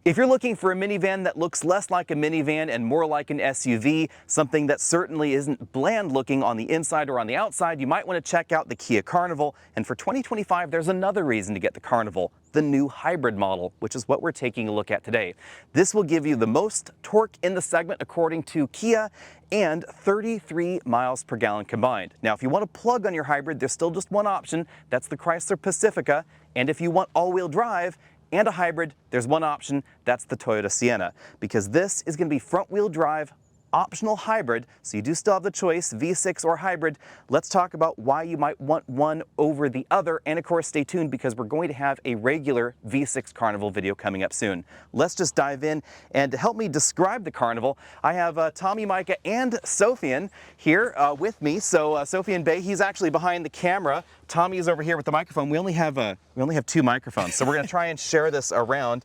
If you're looking for a minivan that looks less like a minivan and more like an SUV, something that certainly isn't bland looking on the inside or on the outside, you might want to check out the Kia Carnival. And for 2025, there's another reason to get the Carnival, the new hybrid model, which is what we're taking a look at today. This will give you the most torque in the segment according to Kia and 33 miles per gallon combined. Now, if you want to plug on your hybrid, there's still just one option. That's the Chrysler Pacifica. And if you want all-wheel drive and a hybrid, there's one option, that's the Toyota Sienna, because this is going to be front-wheel drive, optional hybrid, so you do still have the choice, V6 or hybrid. Let's talk about why you might want one over the other, and of course stay tuned because we're going to have a regular V6 Carnival video coming up soon. Let's just dive in, and to help me describe the Carnival, I have Tommy, Micah, and Sofian here with me. So Sofian Bay, he's actually behind the camera. Tommy is over here with the microphone. We only have two microphones, so we're going to try and share this around.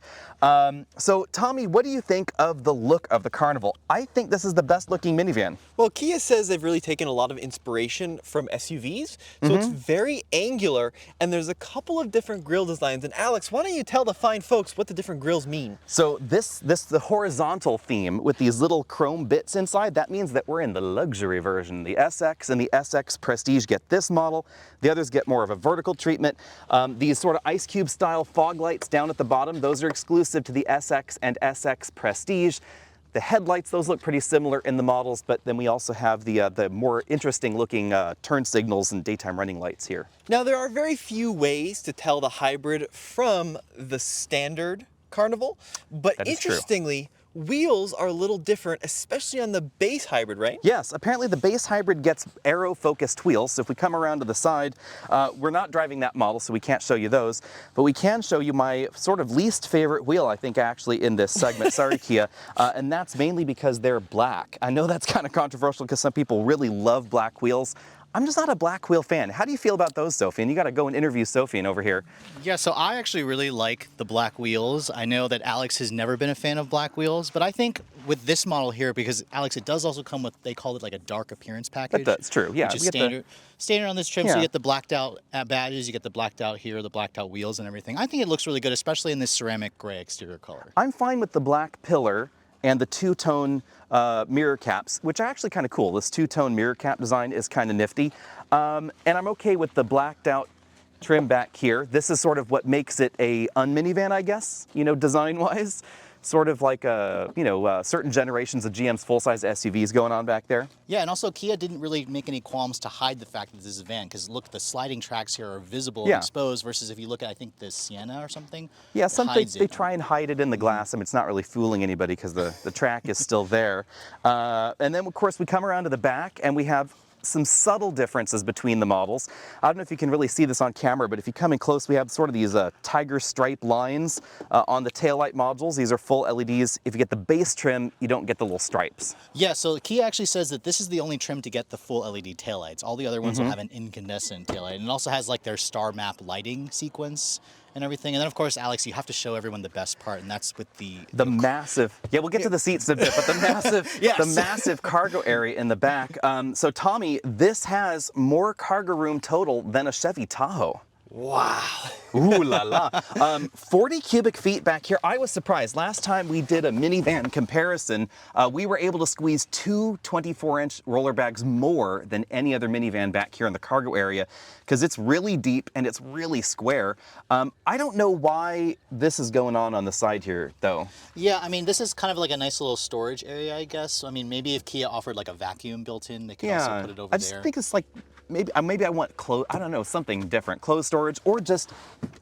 So Tommy, what do you think of the look of the Carnival? I think this is the best looking minivan. Well, Kia says they've really taken a lot of inspiration from SUVs, so it's very angular, and there's a couple of different grille designs. And Alex, why don't you tell the fine folks what the different grills mean? So the horizontal theme with these little chrome bits inside, that means that we're in the luxury version. The SX and the SX Prestige get this model. The others get more of a vertical treatment. These sort of ice cube style fog lights down at the bottom, those are exclusive to the SX and SX Prestige. The headlights, those look pretty similar in the models, but then we also have the more interesting looking turn signals and daytime running lights here. Now, there are very few ways to tell the hybrid from the standard Carnival, but interestingly, wheels are a little different, especially on the base hybrid, right? Yes, apparently the base hybrid gets aero-focused wheels, so if we come around to the side, we're not driving that model, so we can't show you those, but we can show you my sort of least favorite wheel, I think, actually, in this segment. Sorry, Kia. And that's mainly because they're black. I know that's kind of controversial because some people really love black wheels. I'm just not a black wheel fan. How do you feel about those, Sophie? And you got to go and interview Sophie over here. Yeah, so I actually really like the black wheels. I know that Alex has never been a fan of black wheels, but I think with this model here, because Alex, it does also come with, they call it like a dark appearance package. That's true, yeah. Which is standard on this trim, so you get the blacked out badges, you get the blacked out here, the blacked out wheels and everything. I think it looks really good, especially in this ceramic gray exterior color. I'm fine with the black pillar and the two-tone mirror caps, which are actually kind of cool. This two-tone mirror cap design is kind of nifty. And I'm okay with the blacked out trim back here. This is sort of what makes it a Un-Minivan, I guess, you know, design-wise. Sort of like, certain generations of GM's full-size SUVs going on back there. Yeah, and also Kia didn't really make any qualms to hide the fact that this is a van, because look, the sliding tracks here are visible and exposed, versus if you look at, I think, the Sienna or something. Yeah, they try and hide it in the glass. I mean, it's not really fooling anybody because the track is still there. And then, of course, we come around to the back, and we have some subtle differences between the models. I don't know if you can really see this on camera, but if you come in close, we have sort of these tiger stripe lines on the taillight modules. These are full LEDs. If you get the base trim, you don't get the little stripes. Yeah, so Kia actually says that this is the only trim to get the full LED taillights. All the other ones will have an incandescent taillight, and it also has like their star map lighting sequence and everything. And then, of course, Alex, you have to show everyone the best part, and that's with the massive. Yeah, we'll get to the seats in a bit, but the massive, the massive cargo area in the back. So, Tommy, this has more cargo room total than a Chevy Tahoe. Wow. Ooh la la. 40 cubic feet back here. I was surprised. Last time we did a minivan comparison, we were able to squeeze two 24-inch roller bags more than any other minivan back here in the cargo area, because it's really deep and it's really square. I don't know why this is going on the side here, though. Yeah, I mean, this is kind of like a nice little storage area, I guess. I mean, maybe if Kia offered like a vacuum built in, they could also put it over there. I just think it's like, maybe I want I don't know, something different. Closed storage, or just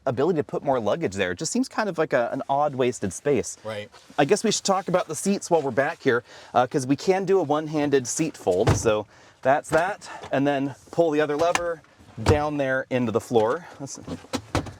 ability to put more luggage there. It just seems kind of like an odd wasted space. Right. I guess we should talk about the seats while we're back here, because we can do a one-handed seat fold. So that's that, and then pull the other lever down there into the floor.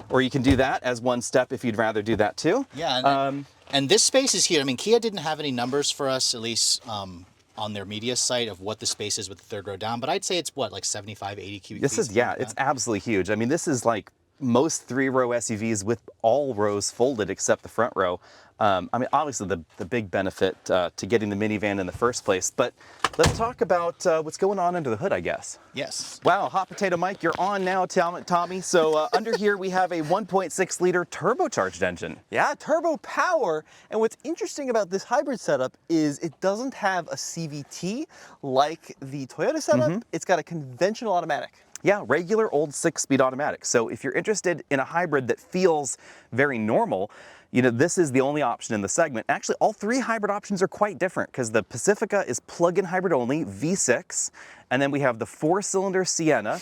Or you can do that as one step if you'd rather do that too. Yeah, and this space is here. I mean, Kia didn't have any numbers for us, at least on their media site, of what the space is with the third row down, but I'd say it's what, like 75, 80 cubic feet? This is, yeah, it's absolutely huge. I mean, this is like most 3-row SUVs with all rows folded except the front row. I mean, obviously the big benefit to getting the minivan in the first place, but let's talk about what's going on under the hood, I guess. Yes. Wow, Hot Potato Mike, you're on now, Tommy. So under here we have a 1.6 liter turbocharged engine. Yeah, turbo power. And what's interesting about this hybrid setup is it doesn't have a CVT like the Toyota setup. It's got a conventional automatic. Yeah, regular old 6-speed automatic. So if you're interested in a hybrid that feels very normal, you know, this is the only option in the segment. Actually, all 3 hybrid options are quite different because the Pacifica is plug-in hybrid only, V6, and then we have the 4-cylinder Sienna,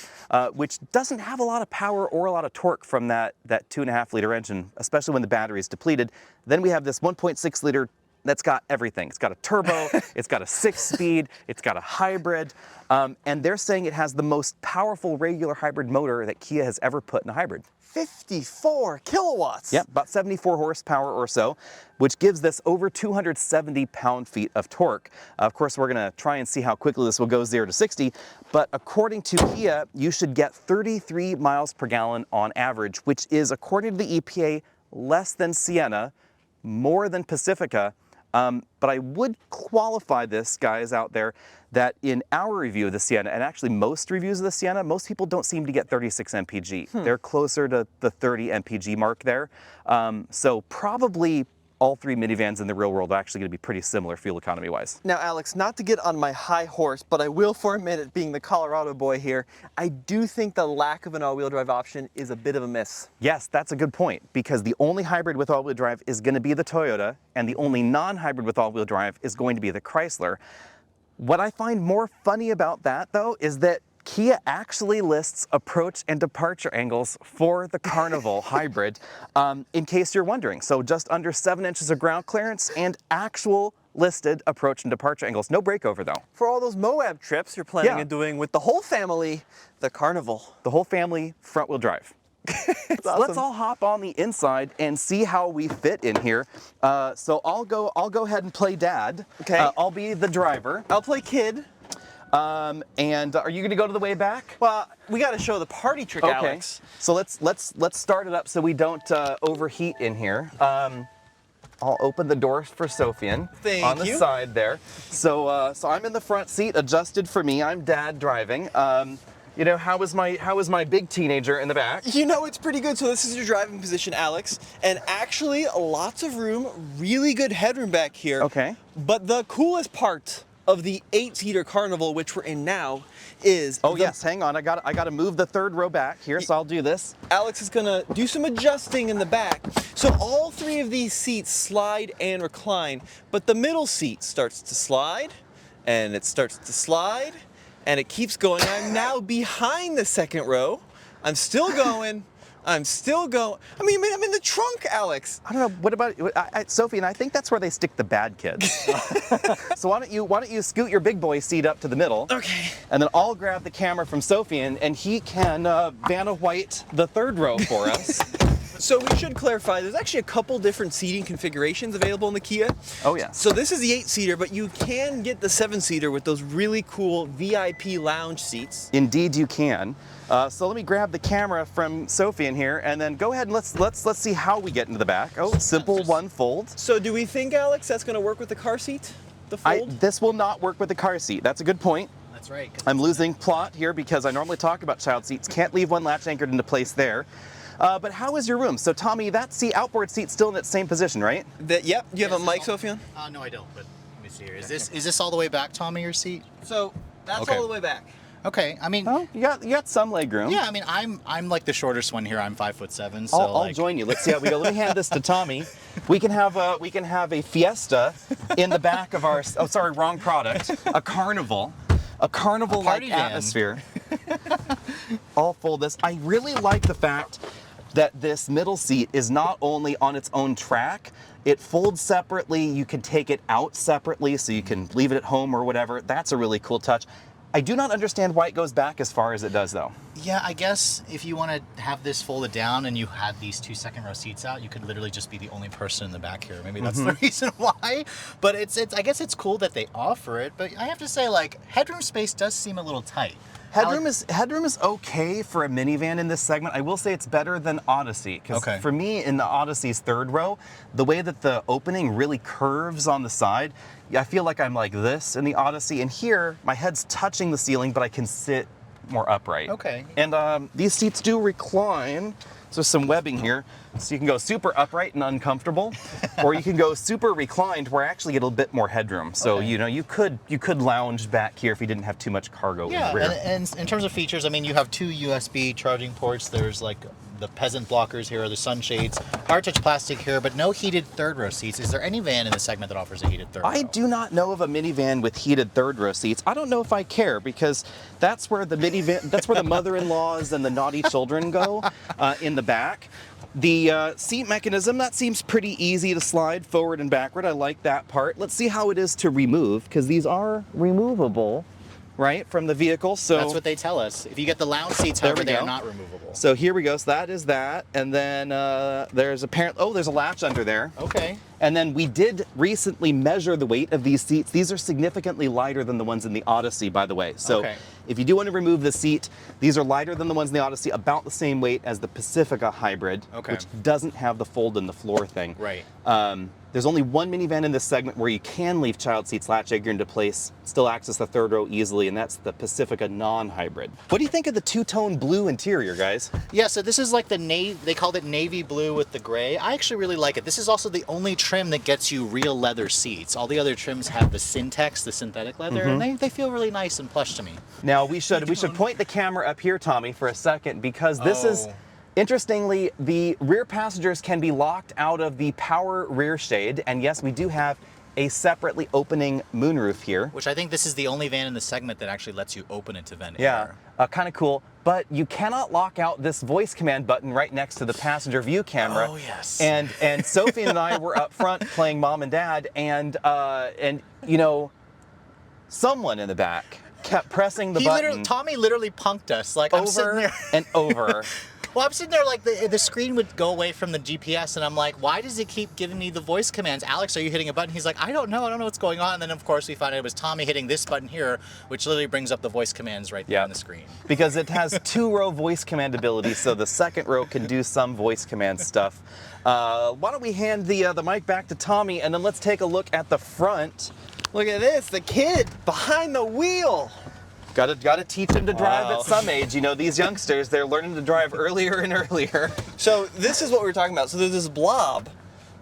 which doesn't have a lot of power or a lot of torque from that 2.5 liter engine, especially when the battery is depleted. Then we have this 1.6 liter that's got everything. It's got a turbo, it's got a 6-speed, it's got a hybrid, and they're saying it has the most powerful regular hybrid motor that Kia has ever put in a hybrid. 54 kilowatts. Yep, about 74 horsepower or so, which gives this over 270 pound-feet of torque. Of course, we're gonna try and see how quickly this will go 0 to 60, but according to Kia, you should get 33 miles per gallon on average, which is, according to the EPA, less than Sienna, more than Pacifica. But I would qualify this, guys out there, that in our review of the Sienna, and actually most reviews of the Sienna, most people don't seem to get 36 mpg. They're closer to the 30 mpg mark there. So probably all 3 minivans in the real world are actually going to be pretty similar fuel economy wise. Now, Alex, not to get on my high horse, but I will for a minute, being the Colorado boy here. I do think the lack of an all-wheel drive option is a bit of a miss. Yes, that's a good point, because the only hybrid with all-wheel drive is going to be the Toyota, and the only non-hybrid with all-wheel drive is going to be the Chrysler. What I find more funny about that, though, is that Kia actually lists approach and departure angles for the Carnival Hybrid, in case you're wondering. So just under 7 inches of ground clearance and actual listed approach and departure angles. No breakover though. For all those Moab trips you're planning on doing with the whole family, the Carnival. The whole family front wheel drive. Awesome. Let's all hop on the inside and see how we fit in here. So I'll go ahead and play dad. Okay. I'll be the driver. I'll play kid. And are you gonna go to the way back? Well, we got to show the party trick, Okay. Alex. So let's start it up so we don't overheat in here. I'll open the door for Sofian on the side there. So so I'm in the front seat, adjusted for me. I'm dad driving. You know, how is my big teenager in the back? You know, it's pretty good. So this is your driving position, Alex. And actually, lots of room, really good headroom back here. Okay. But the coolest part of the 8-seater Carnival, which we're in now, is... Oh yes, hang on. I got to move the 3rd row back here, so I'll do this. Alex is gonna do some adjusting in the back. So all 3 of these seats slide and recline, but the middle seat starts to slide, and it starts to slide, and it keeps going. I'm now behind the 2nd row. I'm still going. I'm still going. I mean, I'm in the trunk, Alex. I don't know. What about Sophie? And I think that's where they stick the bad kids. So why don't you scoot your big boy seat up to the middle? Okay. And then I'll grab the camera from Sophie and he can Vanna White the 3rd row for us. So we should clarify, there's actually a couple different seating configurations available in the Kia. Oh yeah. So this is the 8-seater, but you can get the 7-seater with those really cool VIP lounge seats. Indeed you can. So let me grab the camera from Sophie in here and then go ahead and let's see how we get into the back. Oh, simple one fold. So do we think, Alex, that's gonna work with the car seat? The fold? This will not work with the car seat. That's a good point. That's right. I'm losing plot here because I normally talk about child seats. Can't leave one latch anchored into place there. But how is your room? So Tommy, that outboard seat's still in its same position, right? Yep. You have a mic, Sofian? No, I don't. But let me see here. Is this all the way back, Tommy, your seat? So that's Okay. all the way back. Okay. I mean, Oh, you got some leg room. yeah. I mean, I'm like the shortest one here. I'm 5'7". So I'll join you. Let's see how we go. Let me hand this to Tommy. We can have a Fiesta in the back of our. Oh, sorry, wrong product. A Carnival. A Carnival-like party van. atmosphere. I'll fold this. I really like the fact that this middle seat is not only on its own track, it folds separately. You can take it out separately, so you can leave it at home or whatever. That's a really cool touch. I do not understand why it goes back as far as it does, though. Yeah, I guess if you want to have this folded down and you had these 2 second-row seats out, you could literally just be the only person in the back here. Maybe that's the reason why. But I guess it's cool that they offer it. But I have to say, like, headroom space does seem a little tight. Headroom is okay for a minivan in this segment. I will say it's better than Odyssey, because Okay. for me in the Odyssey's third row, the way that the opening really curves on the side, I feel like I'm like this in the Odyssey, and here my head's touching the ceiling, but I can sit more upright. Okay. And these seats do recline. So there's some webbing here, so you can go super upright and uncomfortable, or you can go super reclined where I actually get a bit more headroom. So Okay. you know, you could lounge back here if you didn't have too much cargo in Yeah, the rear. and in terms of features, I mean, you have 2 USB charging ports. There's like the peasant blockers here, the sunshades, hard touch plastic here, but no heated third row seats. Is there any van in the segment that offers a heated third row? I do not know of a minivan with heated third row seats. I don't know if I care, because that's where the mother-in-laws and the naughty children go, in the back. The seat mechanism, that seems pretty easy to slide forward and backward. I like that part. Let's see how it is to remove, because these are removable, right, from the vehicle. So That's what they tell us. If you get the lounge seats, There however, we they go. are not removable. So here we go. So that is that, and then there's there's a latch under there. Okay. And then we did recently measure the weight of these seats. These are significantly lighter than the ones in the Odyssey, by the way. So Okay. if you do want to remove the seat, these are lighter than the ones in the Odyssey, about the same weight as the Pacifica Hybrid, Okay. which doesn't have the fold in the floor thing. Right. There's only one minivan in this segment where you can leave child seats latch anchored into place, still access the third row easily, and that's the Pacifica non-hybrid. What do you think of the two-tone blue interior, guys? Yeah, so this is like the they called it navy blue with the gray. I actually really like it. This is also the only trim that gets you real leather seats. All the other trims have the Syntex, the synthetic leather, and they feel really nice and plush to me. Now we should point the camera up here, Tommy, for a second, because this is, interestingly, the rear passengers can be locked out of the power rear shade, and yes, we do have a separately opening moonroof here. Which I think this is the only van in the segment that actually lets you open it to vent Yeah, air. kind of cool. But you cannot lock out this voice command button right next to the passenger view camera. Oh, yes. And Sophie and I were up front playing mom and dad, and you know, someone in the back kept pressing the button Tommy literally punked us. Like I'm sitting over there. and over. Well, I'm sitting there like the screen would go away from the GPS, and I'm like, why does it keep giving me the voice commands? Alex, are you hitting a button? He's like, I don't know what's going on. And then of course we found out it was Tommy hitting this button here, which literally brings up the voice commands right there on the screen. Because it has 2-row voice command ability, so the second row can do some voice command stuff. Why don't we hand the mic back to Tommy, and then let's take a look at the front. Look at this, the kid behind the wheel. Got to teach them to drive at some age. You know, these youngsters, they're learning to drive earlier and earlier. So this is what we were talking about. So there's this blob.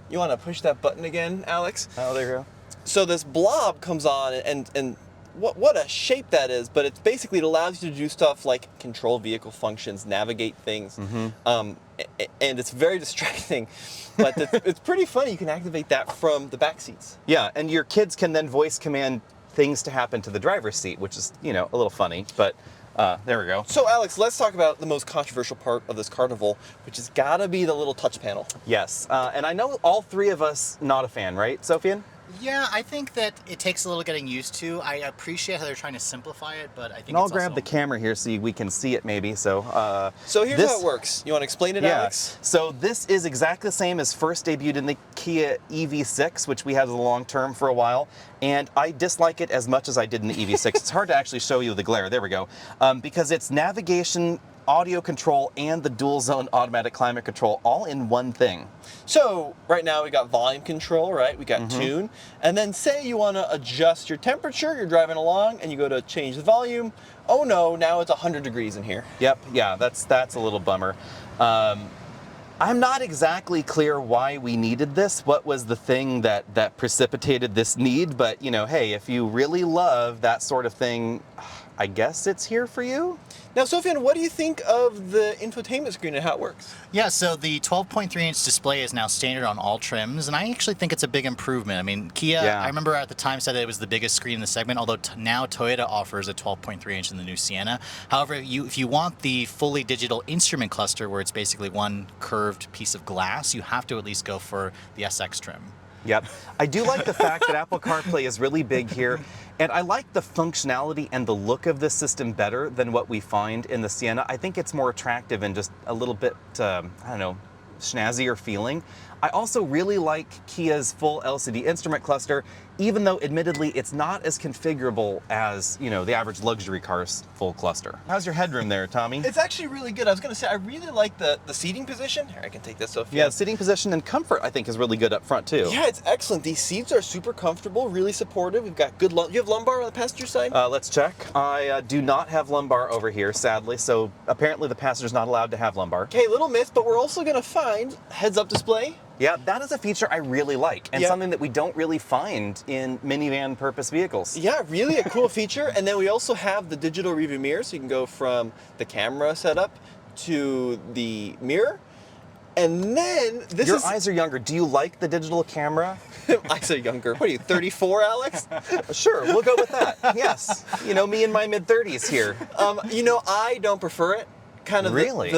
You want to push that button again, Alex? Oh, there you go. So this blob comes on, and what a shape that is, but it's basically, it allows you to do stuff like control vehicle functions, navigate things, and it's very distracting, but it's pretty funny. You can activate that from the back seats. Yeah, and your kids can then voice command things to happen to the driver's seat, which is, you know, a little funny, but there we go. So Alex, let's talk about the most controversial part of this Carnival, which has got to be the little touch panel. Yes, and I know all three of us not a fan, right, Sophian? Yeah, I think that it takes a little getting used to. I appreciate how they're trying to simplify it, but I think And I'll it's grab also... the camera here so we can see it maybe. So here's how it works. You want to explain it, Alex? So this is exactly the same as first debuted in the Kia EV6, which we had as a long term for a while. And I dislike it as much as I did in the EV6. It's hard to actually show you the glare. There we go. Because it's navigation, audio control, and the dual zone automatic climate control all in one thing. So right now we got volume control, right? We got tune. And then say you want to adjust your temperature, you're driving along and you go to change the volume. Oh no, now it's 100 degrees in here. Yep, yeah, that's a little bummer. I'm not exactly clear why we needed this, what was the thing that precipitated this need, but you know, hey, if you really love that sort of thing, I guess it's here for you. Now, Sofian, what do you think of the infotainment screen and how it works? Yeah, so the 12.3-inch display is now standard on all trims, and I actually think it's a big improvement. I mean, Kia, I remember at the time said that it was the biggest screen in the segment, although now Toyota offers a 12.3-inch in the new Sienna. However, if you want the fully digital instrument cluster, where it's basically one curved piece of glass, you have to at least go for the SX trim. Yep. I do like the fact that Apple CarPlay is really big here, and I like the functionality and the look of this system better than what we find in the Sienna. I think it's more attractive and just a little bit, I don't know, snazzier feeling. I also really like Kia's full LCD instrument cluster, even though admittedly it's not as configurable as, you know, the average luxury car's full cluster. How's your headroom there, Tommy? It's actually really good. I was gonna say, I really like the seating position. Here, I can take this off. Yeah, sitting position and comfort I think is really good up front too. Yeah, it's excellent. These seats are super comfortable, really supportive. We've got good, you have lumbar on the passenger side? Let's check. I do not have lumbar over here, sadly, so apparently the passenger's not allowed to have lumbar. Okay, little myth, but we're also gonna find heads-up display. Yeah, that is a feature I really like, and Yeah. something that we don't really find in minivan purpose vehicles. Yeah, really a cool feature. And then we also have the digital rearview mirror, so you can go from the camera setup to the mirror. And then this Your is eyes are younger. Do you like the digital camera? eyes are younger. What are you, 34, Alex? Sure, we'll go with that. Yes. You know, me in my mid-30s here. You know, I don't prefer it. Kind of Really?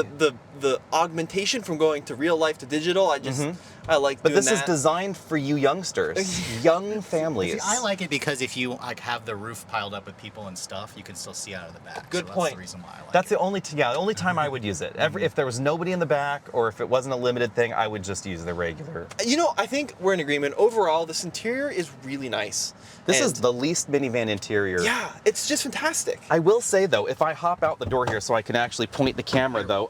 the augmentation from going to real life to digital. I just I like But doing this is that. designed for you youngsters, young families. See, I like it because if you like have the roof piled up with people and stuff, you can still see out of the back. Good so point. That's the reason why I like That's it. the only, the only time I would use it. If there was nobody in the back, or if it wasn't a limited thing, I would just use the regular. You know, I think we're in agreement. Overall, this interior is really nice. This is And the least minivan interior. yeah, it's just fantastic. I will say though, if I hop out the door here so I can actually point the camera though,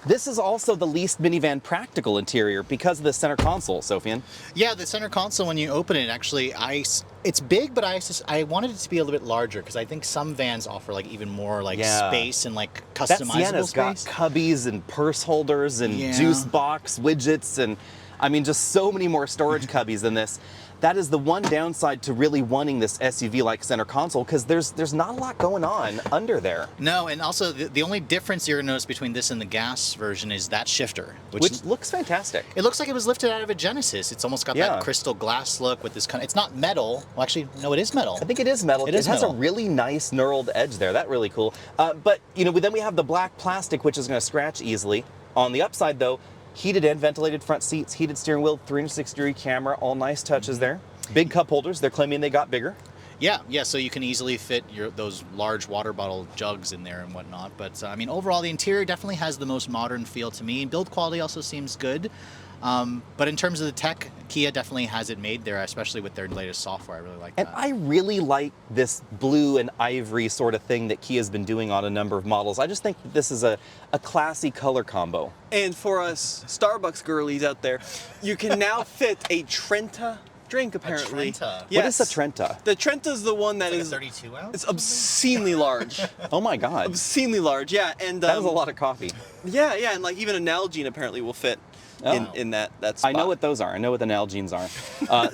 this is also the least minivan practical interior because of the center console, Sofian. Yeah, the center console, when you open it, actually, it's big, but I wanted it to be a little bit larger because I think some vans offer like even more like Yeah. space and like That customizable Sienna's got space. cubbies and purse holders and Yeah. juice box widgets and I mean just so many more storage cubbies than this. That is the one downside to really wanting this SUV-like center console because there's not a lot going on under there. No, and also the only difference you're gonna notice between this and the gas version is that shifter, Which looks fantastic. it looks like it was lifted out of a Genesis. It's almost got Yeah. that crystal glass look with this kind of, it's not metal. Well, actually, no, it is metal. I think it is metal. It is has metal. a really nice knurled edge there. That's really cool. But you know, then we have the black plastic, which is going to scratch easily. On the upside, though, heated and ventilated front seats, heated steering wheel, 360-degree camera, all nice touches there. Big cup holders. They're claiming they got bigger. Yeah, so you can easily fit those large water bottle jugs in there and whatnot. But I mean, overall, the interior definitely has the most modern feel to me. Build quality also seems good. But in terms of the tech, Kia definitely has it made there, especially with their latest software. I really like And that. I really like this blue and ivory sort of thing that Kia's been doing on a number of models. I just think that this is a classy color combo. And for us Starbucks girlies out there, you can now fit a Trenta drink apparently. Trenta? What is a Trenta? The Trenta's the one that Like a is 32 ounce? it's obscenely large. Oh my God. Obscenely large, yeah. And That is a lot of coffee. Yeah, and like even an Nalgene apparently will fit in that spot. I know what those are. I know what the Nalgenes are.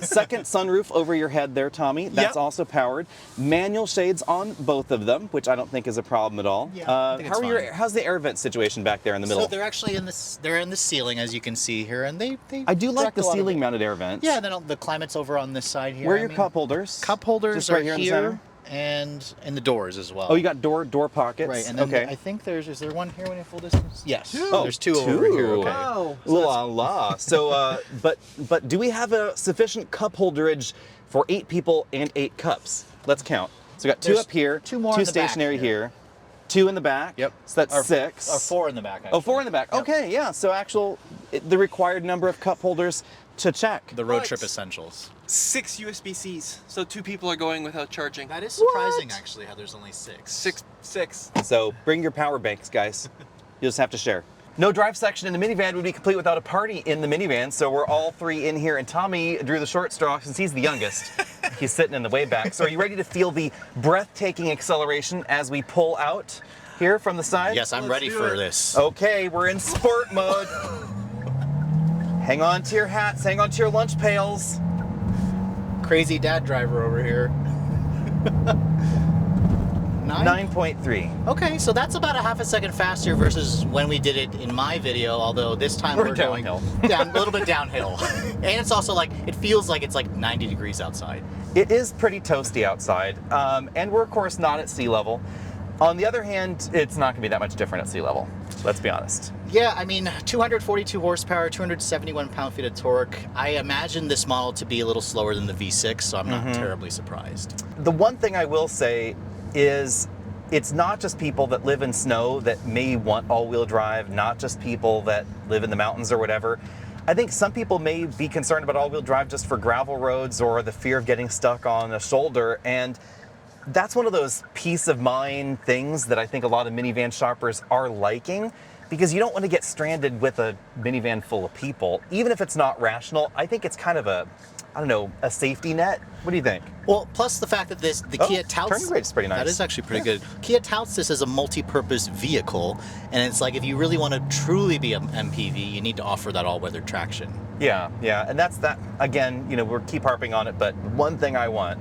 Second sunroof over your head there, Tommy. That's Yep. also powered. Manual shades on both of them, which I don't think is a problem at all. Yeah, I think it's fine. How's the air vent situation back there in the middle? So they're actually they're in the ceiling, as you can see here, and they I do like direct the a lot of it. ceiling mounted air vents. Yeah, then the climate's over on this side here. Where are I your mean, cup holders? Cup holders Just are right here in the center? and in the doors as well. Oh, you got door pockets. Right, and then okay. I think is there one here when you full distance? Yes. Oh, there's two over here. Okay. Wow. Ooh la la. So, but do we have a sufficient cup holderage for 8 people and 8 cups? Let's count. So we got 2 There's up here, 2 more 2 in the back stationary here. here, 2 in the back. Yep. So that's Or 6. Or 4 in the back. Actually. Oh, 4 in the back. Yep. Okay, yeah. So the required number of cup holders to check. The road Right. trip essentials. 6 USB-Cs, so 2 people are going without charging. That is surprising, What? actually, how there's only 6. Six. So bring your power banks, guys. You'll just have to share. No drive section in the minivan would be complete without a party in the minivan, so we're all 3 in here, and Tommy drew the short straw since he's the youngest. He's sitting in the way back. So are you ready to feel the breathtaking acceleration as we pull out here from the side? Yes, I'm Let's ready do for it. this. Okay, we're in sport mode. Hang on to your hats, hang on to your lunch pails. Crazy dad driver over here. 9.3. Okay, so that's about a half a second faster versus when we did it in my video, although this time We're we're going downhill. down, a little bit downhill. And it's also like, it feels like it's like 90 degrees outside. It is pretty toasty outside, and we're of course not at sea level. On the other hand, it's not gonna be that much different at sea level. Let's be honest. Yeah, I mean, 242 horsepower, 271 pound-feet of torque. I imagine this model to be a little slower than the V6, so I'm not terribly surprised. The one thing I will say is it's not just people that live in snow that may want all-wheel drive, not just people that live in the mountains or whatever. I think some people may be concerned about all-wheel drive just for gravel roads or the fear of getting stuck on a shoulder, and that's one of those peace of mind things that I think a lot of minivan shoppers are liking, because you don't want to get stranded with a minivan full of people. Even if it's not rational, I think it's kind of a, I don't know, a safety net. What do you think? Well, plus the fact that the Kia touts... turning rate's pretty nice. That is actually pretty good. Kia touts this as a multi-purpose vehicle, and it's like if you really want to truly be an MPV, you need to offer that all-weather traction. Yeah, and that's that. Again, we'll keep harping on it, but one thing I want.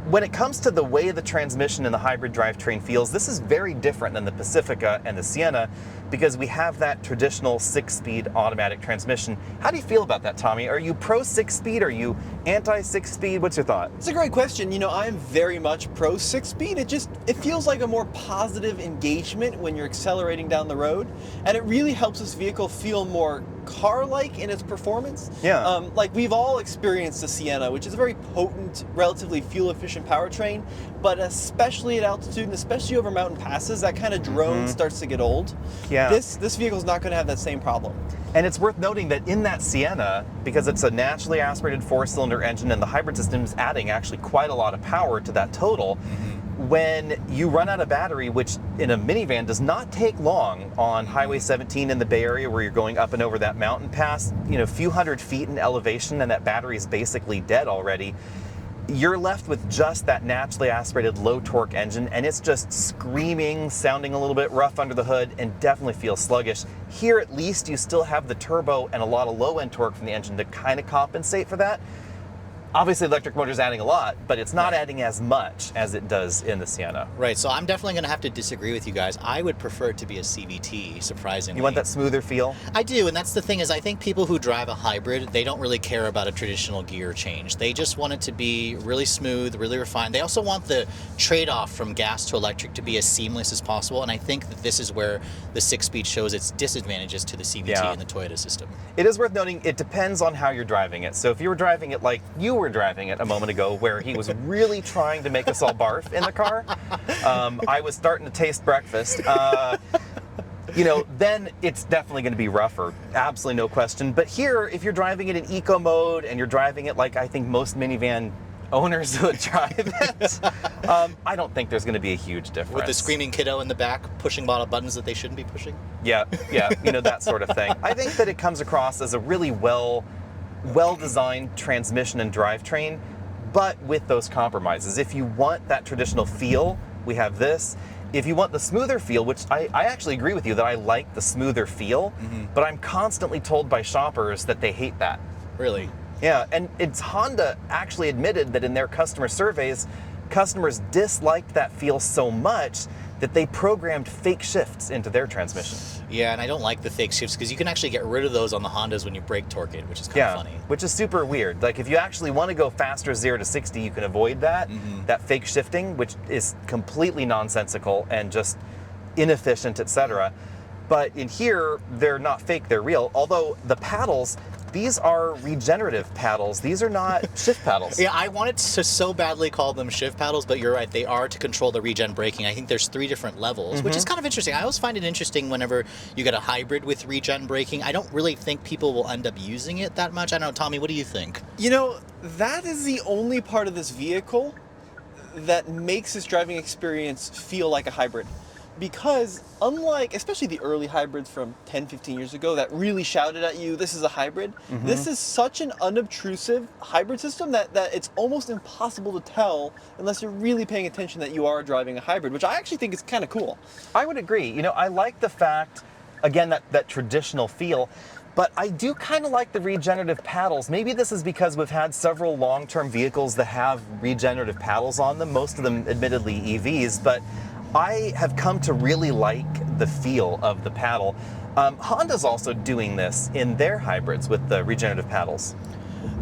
When it comes to the way the transmission in the hybrid drivetrain feels, this is very different than the Pacifica and the Sienna, because we have that traditional 6-speed automatic transmission. How do you feel about that, Tommy? Are you pro 6-speed? Are you anti 6-speed? What's your thought? It's a great question. I am very much pro 6-speed. It feels like a more positive engagement when you're accelerating down the road, and it really helps this vehicle feel more car-like in its performance. Yeah. Like we've all experienced the Sienna, which is a very potent, relatively fuel-efficient powertrain, but especially at altitude and especially over mountain passes, that kind of drone starts to get old. Yeah. This vehicle's not going to have that same problem. And it's worth noting that in that Sienna, because it's a naturally aspirated 4-cylinder engine and the hybrid system is adding actually quite a lot of power to that total, when you run out of battery, which in a minivan does not take long on Highway 17 in the Bay Area where you're going up and over that mountain pass, a few hundred feet in elevation and that battery is basically dead already, you're left with just that naturally aspirated low torque engine, and it's just screaming, sounding a little bit rough under the hood, and definitely feels sluggish. Here at least you still have the turbo and a lot of low end torque from the engine to kind of compensate for that. Obviously, electric motor's adding a lot, but it's not adding as much as it does in the Sienna. Right, so I'm definitely going to have to disagree with you guys. I would prefer it to be a CVT, surprisingly. You want that smoother feel? I do, and that's the thing is I think people who drive a hybrid, they don't really care about a traditional gear change. They just want it to be really smooth, really refined. They also want the trade-off from gas to electric to be as seamless as possible, and I think that this is where the 6-speed shows its disadvantages to the CVT and the Toyota system. It is worth noting, it depends on how you're driving it. So if you were driving it like you were driving it a moment ago, where he was really trying to make us all barf in the car, I was starting to taste breakfast, then it's definitely going to be rougher. Absolutely no question. But here, if you're driving it in eco mode and you're driving it like I think most minivan owners would drive it, I don't think there's going to be a huge difference. With the screaming kiddo in the back pushing a lot of buttons that they shouldn't be pushing? Yeah, that sort of thing. I think that it comes across as a really well-designed transmission and drivetrain, but with those compromises. If you want that traditional feel, we have this. If you want the smoother feel, which I actually agree with you that I like the smoother feel, but I'm constantly told by shoppers that they hate that. Really? Yeah, and it's Honda actually admitted that in their customer surveys, customers disliked that feel so much that they programmed fake shifts into their transmission. Yeah, and I don't like the fake shifts because you can actually get rid of those on the Hondas when you brake torque it, which is kind of funny. Which is super weird. Like if you actually want to go faster 0 to 60, you can avoid that, that fake shifting, which is completely nonsensical and just inefficient, etc. But in here, they're not fake, they're real. Although the paddles, these are regenerative paddles. These are not shift paddles. Yeah, I wanted to so badly call them shift paddles, but you're right. They are to control the regen braking. I think there's 3 different levels, which is kind of interesting. I always find it interesting whenever you get a hybrid with regen braking. I don't really think people will end up using it that much. I don't know, Tommy, what do you think? That is the only part of this vehicle that makes this driving experience feel like a hybrid. Because unlike, especially the early hybrids from 10, 15 years ago that really shouted at you, this is a hybrid, this is such an unobtrusive hybrid system that it's almost impossible to tell unless you're really paying attention that you are driving a hybrid, which I actually think is kind of cool. I would agree. I like the fact, again, that traditional feel, but I do kind of like the regenerative paddles. Maybe this is because we've had several long-term vehicles that have regenerative paddles on them, most of them admittedly EVs, but I have come to really like the feel of the paddle. Honda's also doing this in their hybrids with the regenerative paddles.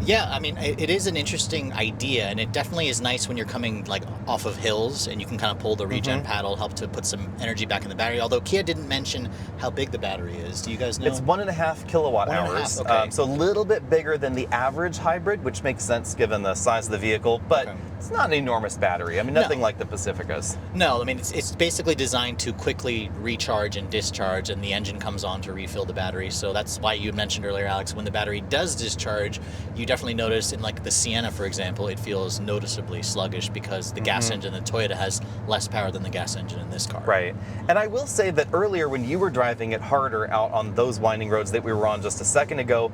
Yeah, I mean, it is an interesting idea, and it definitely is nice when you're coming off of hills and you can kind of pull the regen paddle, help to put some energy back in the battery. Although Kia didn't mention how big the battery is. Do you guys know? It's 1.5 kilowatt hours. 1.5, okay. So a little bit bigger than the average hybrid, which makes sense given the size of the vehicle, but It's not an enormous battery. I mean, nothing like the Pacifica's. No, I mean, it's basically designed to quickly recharge and discharge, and the engine comes on to refill the battery. So that's why you mentioned earlier, Alex, when the battery does discharge, you definitely notice in like the Sienna, for example, it feels noticeably sluggish because the gas engine in the Toyota has less power than the gas engine in this car. Right. And I will say that earlier when you were driving it harder out on those winding roads that we were on just a second ago,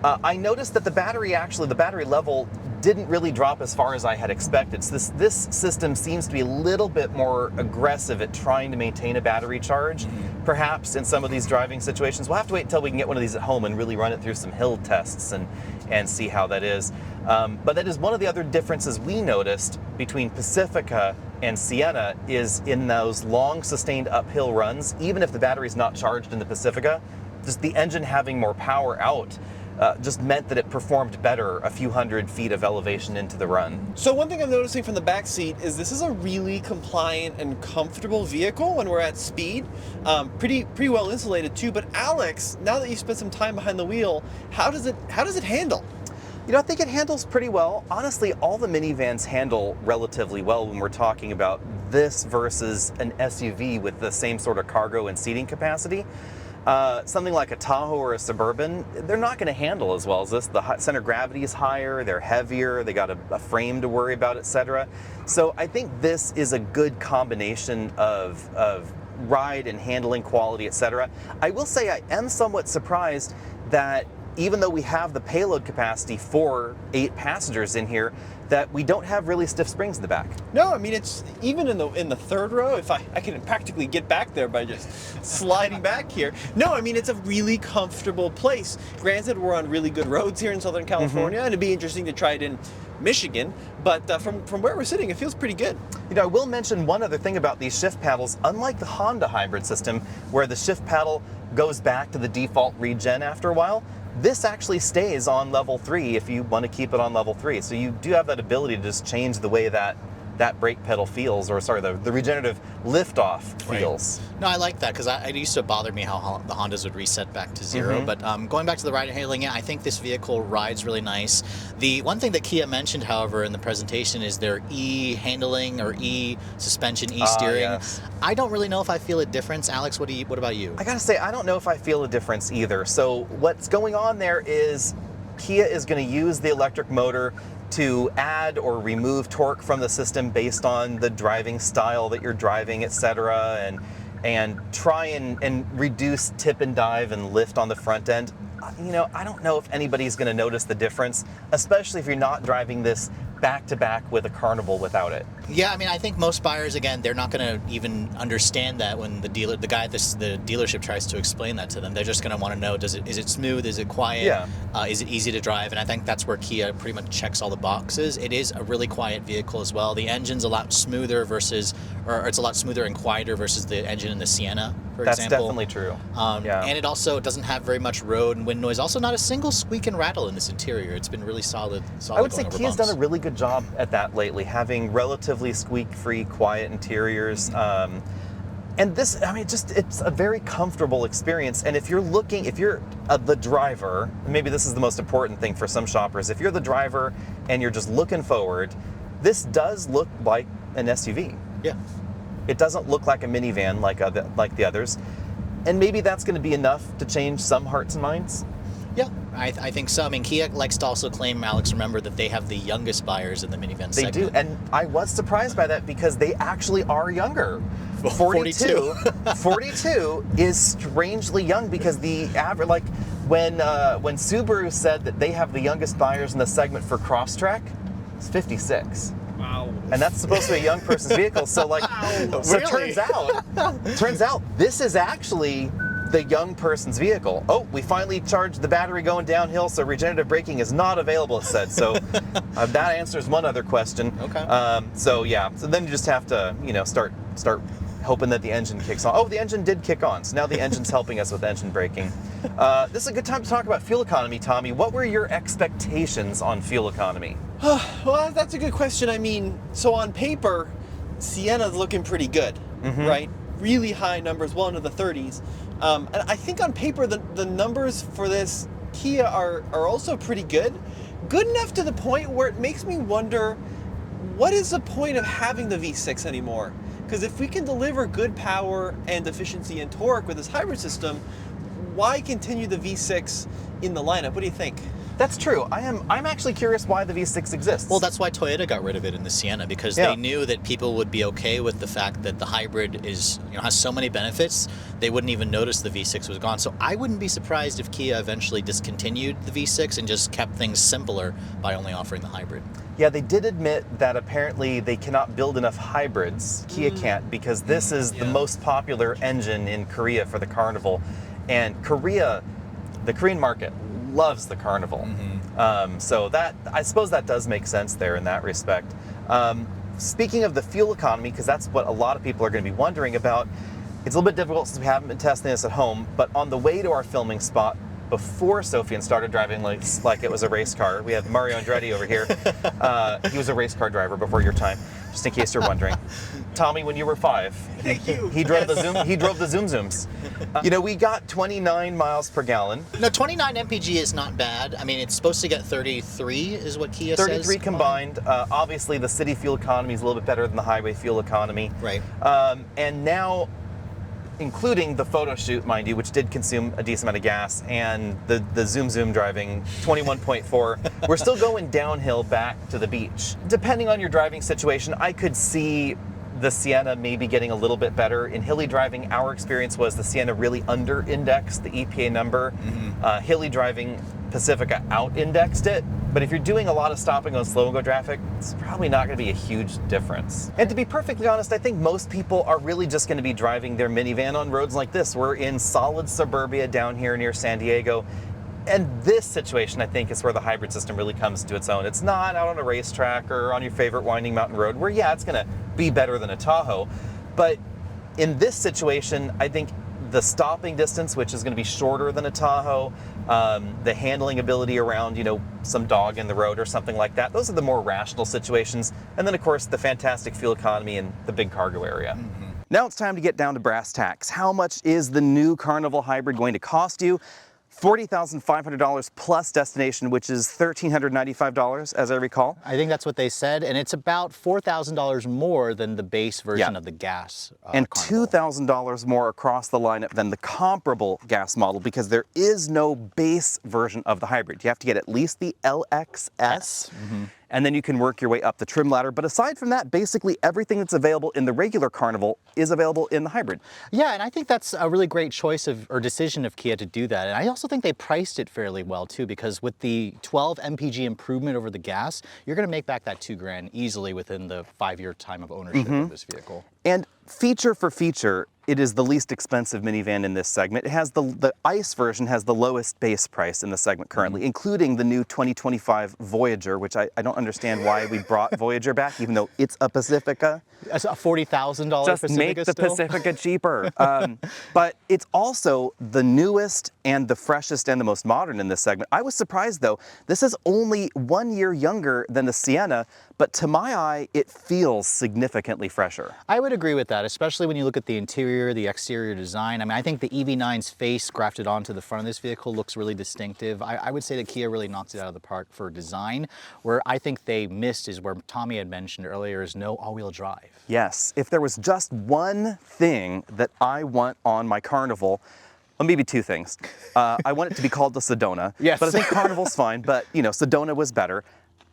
I noticed that the battery level didn't really drop as far as I had expected. So this system seems to be a little bit more aggressive at trying to maintain a battery charge. Perhaps in some of these driving situations. We'll have to wait until we can get one of these at home and really run it through some hill tests and see how that is. But that is one of the other differences we noticed between Pacifica and Sienna is in those long sustained uphill runs, even if the battery's not charged in the Pacifica, just the engine having more power out just meant that it performed better a few hundred feet of elevation into the run. So one thing I'm noticing from the back seat is this is a really compliant and comfortable vehicle when we're at speed. Pretty well insulated too. But Alex, now that you spent some time behind the wheel, how does it handle? You know, I think it handles pretty well. Honestly, all the minivans handle relatively well when we're talking about this versus an SUV with the same sort of cargo and seating capacity. Something like a Tahoe or a Suburban, they're not going to handle as well as this. The center of gravity is higher, they're heavier, they got a frame to worry about, etc. So I think this is a good combination of ride and handling quality, etc. I will say I am somewhat surprised that even though we have the payload capacity for 8 passengers in here, that we don't have really stiff springs in the back. No, I mean, it's even in the third row, if I can practically get back there by just sliding back here. No, I mean, it's a really comfortable place. Granted, we're on really good roads here in Southern California, and it'd be interesting to try it in Michigan, but from where we're sitting, it feels pretty good. You know, I will mention one other thing about these shift paddles. Unlike the Honda hybrid system, where the shift paddle goes back to the default regen after a while, this actually stays on level 3 if you want to keep it on level 3. So you do have that ability to just change the way that brake pedal feels, or sorry, the regenerative liftoff feels. Right. No, I like that because it used to bother me how the Hondas would reset back to 0. But going back to the ride and handling, I think this vehicle rides really nice. The one thing that Kia mentioned, however, in the presentation is their e-handling or e-suspension, e-steering. Yes. I don't really know if I feel a difference. Alex, what about you? I gotta say, I don't know if I feel a difference either. So what's going on there is Kia is going to use the electric motor to add or remove torque from the system based on the driving style that you're driving, etc., and try and reduce tip and dive and lift on the front end. You know, I don't know if anybody's going to notice the difference, especially if you're not driving this back to back with a Carnival without it. Yeah, I mean, I think most buyers, again, they're not going to even understand that when the guy at the dealership tries to explain that to them. They're just going to want to know, is it smooth? Is it quiet? Yeah. Is it easy to drive? And I think that's where Kia pretty much checks all the boxes. It is a really quiet vehicle as well. The engine's a lot smoother or it's a lot smoother and quieter versus the engine in the Sienna, for That's example. definitely true. And it also doesn't have very much road and wind noise. Also, not a single squeak and rattle in this interior. It's been really solid. I would say going over Kia's bumps. done a really good job at that lately, having relatively squeak-free, quiet interiors. And this, I mean, it's a very comfortable experience. And if you're the driver, maybe this is the most important thing for some shoppers, if you're the driver and you're just looking forward, this does look like an SUV. Yeah. It doesn't look like a minivan like the others. And maybe that's going to be enough to change some hearts and minds. Yeah, I think so. I mean, Kia likes to also claim, Alex, remember, that they have the youngest buyers in the minivan segment. They do, and I was surprised by that because they actually are younger. 42 is strangely young because the average, like when Subaru said that they have the youngest buyers in the segment for Crosstrek, it's 56. Wow. And that's supposed to be a young person's vehicle. So like, so Really? turns out this is actually the young person's vehicle. Oh, we finally charged the battery going downhill, so regenerative braking is not available, it said. So that answers one other question. Okay. So then you just have to, start hoping that the engine kicks on. Oh, the engine did kick on, so now the engine's helping us with engine braking. This is a good time to talk about fuel economy, Tommy. What were your expectations on fuel economy? Well, that's a good question. I mean, so on paper, Sienna's looking pretty good, right? Really high numbers, well into the 30s. And I think on paper, the numbers for this Kia are also pretty good. Good enough to the point where it makes me wonder what is the point of having the V6 anymore? Because if we can deliver good power and efficiency and torque with this hybrid system, why continue the V6 in the lineup? What do you think? That's true. I'm actually curious why the V6 exists. Well, that's why Toyota got rid of it in the Sienna, because Yeah. they knew that people would be okay with the fact that the hybrid is, has so many benefits, they wouldn't even notice the V6 was gone. So I wouldn't be surprised if Kia eventually discontinued the V6 and just kept things simpler by only offering the hybrid. Yeah, they did admit that apparently they cannot build enough hybrids. Kia can't, because this is the most popular engine in Korea for the Carnival. And the Korean market loves the Carnival. So that, I suppose that does make sense there in that respect. Speaking of the fuel economy, because that's what a lot of people are going to be wondering about, it's a little bit difficult since we haven't been testing this at home, but on the way to our filming spot, before Sofian started driving like it was a race car, we have Mario Andretti over here. He was a race car driver before your time, just in case you're wondering. Tommy, when you were 5, Thank you. he drove the Zoom Zooms. We got 29 miles per gallon. No, 29 MPG is not bad. I mean, it's supposed to get 33 is what Kia says. 33 combined. Obviously, the city fuel economy is a little bit better than the highway fuel economy. Right. And now, including the photo shoot, mind you, which did consume a decent amount of gas, and the Zoom driving, 21.4, we're still going downhill back to the beach. Depending on your driving situation, I could see the Sienna maybe getting a little bit better. In hilly driving, our experience was the Sienna really under-indexed the EPA number. Hilly driving, Pacifica out-indexed it. But if you're doing a lot of stop and go, slow and go traffic, it's probably not going to be a huge difference. And to be perfectly honest, I think most people are really just going to be driving their minivan on roads like this. We're in solid suburbia down here near San Diego. And this situation, I think, is where the hybrid system really comes to its own. It's not out on a racetrack or on your favorite winding mountain road where, yeah, it's going to be better than a Tahoe. But in this situation, I think the stopping distance, which is going to be shorter than a Tahoe, the handling ability around, some dog in the road or something like that, those are the more rational situations. And then, of course, the fantastic fuel economy and the big cargo area. Now it's time to get down to brass tacks. How much is the new Carnival Hybrid going to cost you? $40,500 plus destination, which is $1,395, as I recall. I think that's what they said, and it's about $4,000 more than the base version of the gas and Carnival. $2,000 more across the lineup than the comparable gas model, because there is no base version of the hybrid. You have to get at least the LXS. And then you can work your way up the trim ladder. But aside from that, basically everything that's available in the regular Carnival is available in the hybrid. Yeah, and I think that's a really great choice or decision of Kia to do that. And I also think they priced it fairly well too, because with the 12 MPG improvement over the gas, you're going to make back that $2,000 easily within the 5-year time of ownership of this vehicle. And feature for feature, it is the least expensive minivan in this segment. It has the ICE version has the lowest base price in the segment currently, including the new 2025 Voyager, which I don't understand why we brought Voyager back, even though it's a Pacifica. That's a $40,000 Just Pacifica make the still? Pacifica cheaper. But it's also the newest and the freshest and the most modern in this segment. I was surprised though, this is only 1 year younger than the Sienna, but to my eye, it feels significantly fresher. I would agree with that, especially when you look at the interior, the exterior design. I mean, I think the EV9's face grafted onto the front of this vehicle looks really distinctive. I would say that Kia really knocked it out of the park for design. Where I think they missed is where Tommy had mentioned earlier is no all-wheel drive. Yes, if there was just one thing that I want on my Carnival, well, maybe two things. I want it to be called the Sedona, Yes. but I think Carnival's fine, but Sedona was better.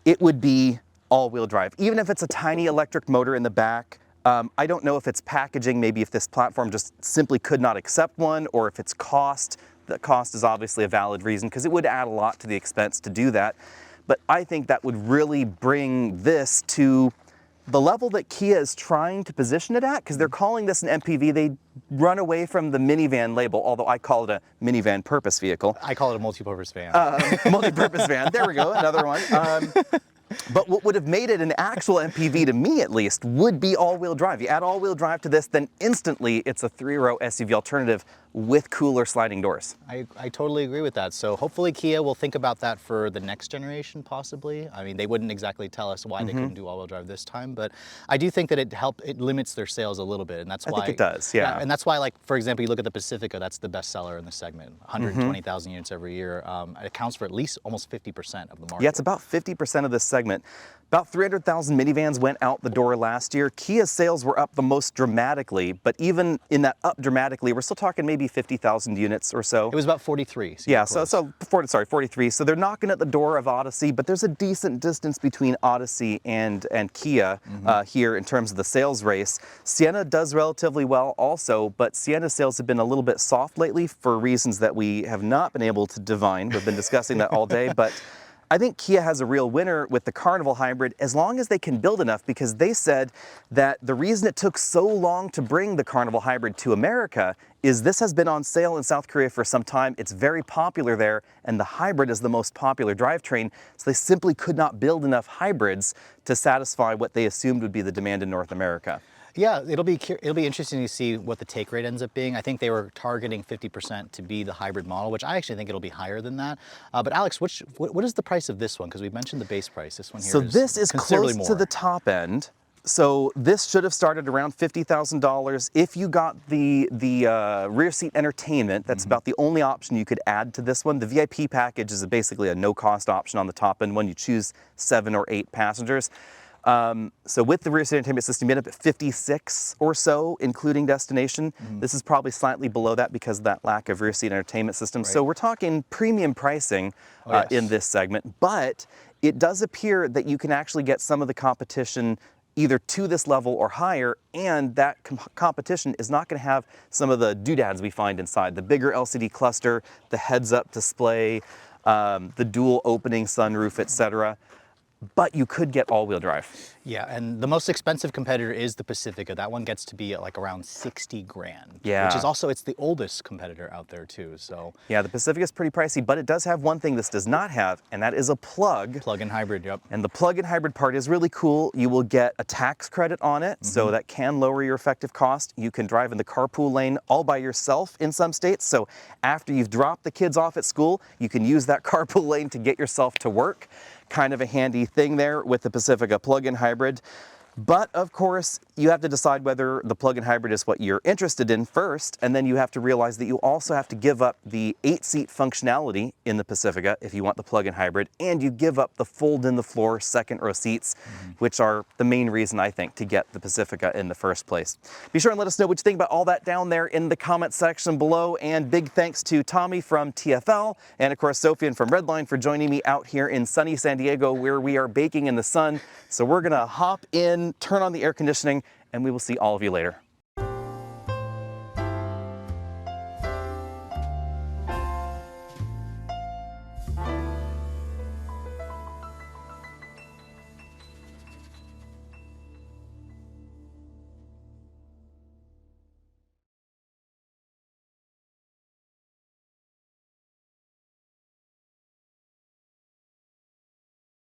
It would be all-wheel drive, even if it's a tiny electric motor in the back. I don't know if it's packaging, maybe if this platform just simply could not accept one, or if it's cost. The cost is obviously a valid reason, because it would add a lot to the expense to do that. But I think that would really bring this to the level that Kia is trying to position it at, because they're calling this an MPV. They run away from the minivan label, although I call it a minivan purpose vehicle. I call it a multi-purpose van. Multi-purpose van, there we go, another one. But what would have made it an actual MPV, to me at least, would be all-wheel drive. You add all-wheel drive to this, then instantly it's a 3-row SUV alternative with cooler sliding doors. I totally agree with that. So hopefully Kia will think about that for the next generation, possibly. I mean, they wouldn't exactly tell us why they couldn't do all-wheel drive this time, but I do think that it limits their sales a little bit, and that's why. I think it does, yeah. And that's why, like, for example, you look at the Pacifica, that's the best seller in the segment, 120,000 units every year. It accounts for at least almost 50% of the market. Yeah, it's about 50% of this segment. About 300,000 minivans went out the door last year. Kia's sales were up the most dramatically, but even in that up dramatically, we're still talking maybe 50,000 units or so. It was about 43. So yeah, so 43. So they're knocking at the door of Odyssey, but there's a decent distance between Odyssey and Kia here in terms of the sales race. Sienna does relatively well also, but Sienna sales have been a little bit soft lately for reasons that we have not been able to divine. We've been discussing that all day, but I think Kia has a real winner with the Carnival Hybrid as long as they can build enough, because they said that the reason it took so long to bring the Carnival Hybrid to America is this has been on sale in South Korea for some time. It's very popular there, and the hybrid is the most popular drivetrain, so they simply could not build enough hybrids to satisfy what they assumed would be the demand in North America. Yeah, it'll be interesting to see what the take rate ends up being. I think they were targeting 50% to be the hybrid model, which I actually think it'll be higher than that. But Alex, what is the price of this one? Because we've mentioned the base price. This one here is this is considerably close more. to the top end. So this should have started around $50,000. If you got the rear seat entertainment, that's about the only option you could add to this one. The VIP package is basically a no-cost option on the top end when you choose 7 or 8 passengers. So with the rear seat entertainment system, you end up at 56 or so, including destination. This is probably slightly below that because of that lack of rear seat entertainment system. Right. So we're talking premium pricing in this segment, but it does appear that you can actually get some of the competition either to this level or higher, and that competition is not going to have some of the doodads we find inside. The bigger LCD cluster, the heads-up display, the dual opening sunroof, etc. But you could get all-wheel drive. Yeah, and the most expensive competitor is the Pacifica. That one gets to be at like around 60 grand. Yeah. Which is also, it's the oldest competitor out there too, so. Yeah, the Pacifica is pretty pricey, but it does have one thing this does not have, and that is a plug. Plug-in hybrid, yep. And the plug-in hybrid part is really cool. You will get a tax credit on it, so that can lower your effective cost. You can drive in the carpool lane all by yourself in some states, so after you've dropped the kids off at school, you can use that carpool lane to get yourself to work. Kind of a handy thing there with the Pacifica plug-in hybrid. But of course, you have to decide whether the plug-in hybrid is what you're interested in first, and then you have to realize that you also have to give up the 8-seat functionality in the Pacifica if you want the plug-in hybrid, and you give up the fold-in-the-floor second-row seats, which are the main reason, I think, to get the Pacifica in the first place. Be sure and let us know what you think about all that down there in the comment section below, and big thanks to Tommy from TFL, and of course Sofian from Redline for joining me out here in sunny San Diego, where we are baking in the sun. So we're gonna hop in, turn on the air conditioning, and we will see all of you later.